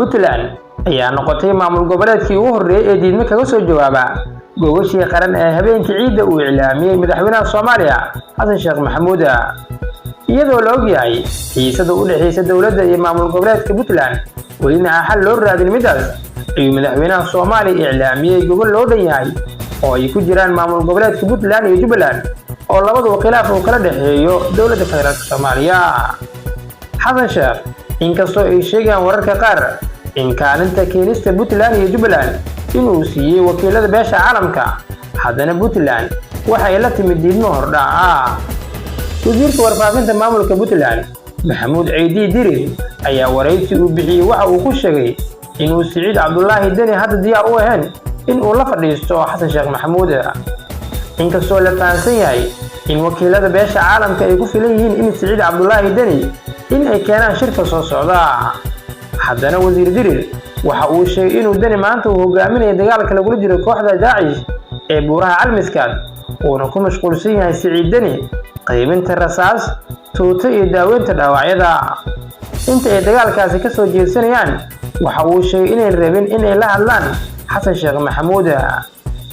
Puntland ayaa noqotay maamul goboleedkii ugu horeeyay ee diidmo kaga soo jawaaba gogashii qaran ee habeenkii ciidda uu ilaamiyay madaxweynaha Soomaaliya Xasan Sheekh Maxamuud iyadoo la ogyahay xiisada u dhaxaysa dawladda iyo maamul goboleedka Puntland welina xal loo raadin midaas ayuu madaxweynaha Soomaaliya ilaamiyay gobol loo dhan yahay oo ay ku jiraan maamul goboleedka Puntland iyo Jubbaland oo labadu khilaaf uu kala dhaxeeyo dawladda federaalka Soomaaliya Xasan Sheekh inkastoo ay sheegaan wararka qaar in kaalinta keenista Puntland iyo Jubbaland inuu siiyay wakiilada beesha caalamka haddana Puntland waxay la timid diidmo hordhaca wasiirka warfaafinta maamulka Puntland Maxamuud Ciidi Dirir ayaa wareysi uu bixiyay waxa uu ku sheegay inuu Siciid Cabdullaahi Deni hadda diyaar u ahayn in uu la fadhiisto Xasan Sheekh Maxamuud inkastoo la fahansan yahay in wakiilada beesha caalamka ay ku filan yihiin in Siciid Cabdullaahi Deni in ay keenaan shirka soo socda haddana wasiir Dirir waxa uu sheegay inuu Deni maanta uu hogaaminayo dagaalka lagu jiro kooxda Daacish ee buuraha Calmiskaad oo ku mashquulsan yahay Siciid Deni qaybinta rasaas tuuta iyo daaweynta dhaawacyada inta ay dagaalkaasi ka soo jeedsanayaan waxa uu sheegay inay rabeen in ay la hadlaan Xasan Sheekh Maxamuud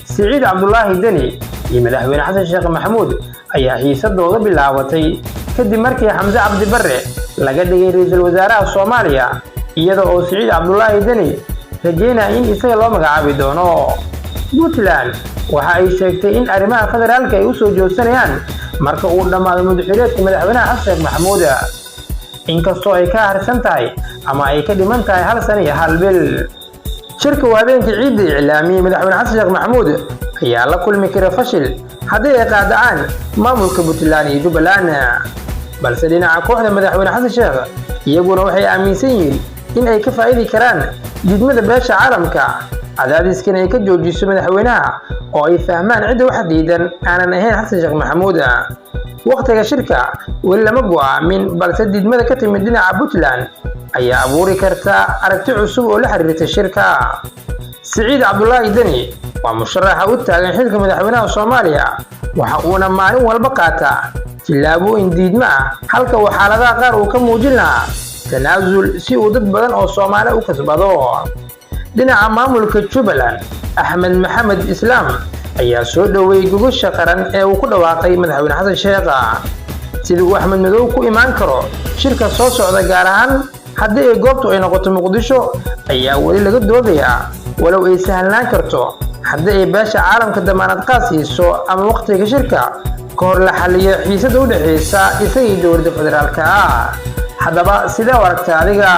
Siciid Cabdullaahi Deni iyo madaxweyne Xasan Sheekh Maxamuud ayaa xiisadooda bilaabatay kadib markii Xamza Cabdi Barre laga dhigay ra'iisul wasaaraha Soomaaliya iyada oo Siciid Cabdullaahi Deni rajeynaya in isaga loo magacaabi doono Puntland waxa ay sheegtay in arrimaha federaalka ay u soo joogsanayaan marka uu dhamaado madaxweynaha madaxweynaha Xasan Sheekh Maxamuud inkastoo ay ka harsan tahay ama ay ka dhiman tahay hal sano iyo hal bil shirka habeenkii ciidda ilaamiyay madaxweyne Xasan Sheekh Maxamuud ayaa la kulmi kara fashil haddii ay qaadacaan maamulka Puntland iyo Jubbaland balse dhinaca kooxda madaxweyne Xasan Sheekh iyaguna waxay aaminsan yihiin in ay ka faa'iidi karaan diidmada beesha caalamka cadaadiskana ay ka joojiso madaxweynaha oo ay fahmaan cidda wax diidan aanan ahayn Xasan Sheekh Maxamuud waqtiga shirka weli lama go'aamin balse diidmada ka timid dhinaca Puntland ayaa abuuri karta aragti cusub oo la xiriirta shirka Siciid Cabdullaahi Deni waa musharaxa u taagan xilka madaxweynaha Soomaaliya waxa uuna maalin walba qaataa tilaabooyin diidmo halka uu xaaladaha qaar uu ka muujin lahaa tanaasul si uu dad badan oo Soomaali u kasbado dhinaca maamulka Jubbaland Axmed Maxamed Islaam ayaa soo dhaweeyay gogosha qaran ee uu ku dhawaaqay madaxweyne Xasan Sheekh sida uu Axmed Madow ku imaan karo shirka soo socda gaar ahaan haddii ay goobtu ay noqoto Muqdisho ayaa weli laga doodayaa walow ay sahlanaan karto haddii ay beesha caalamka damaanad qaasiiso ama waqtiga shirka ka hor la xalliyo xiisada u dhaxaysa isaga iyo dowladda federaalka haddaba sidee u aragtaa adiga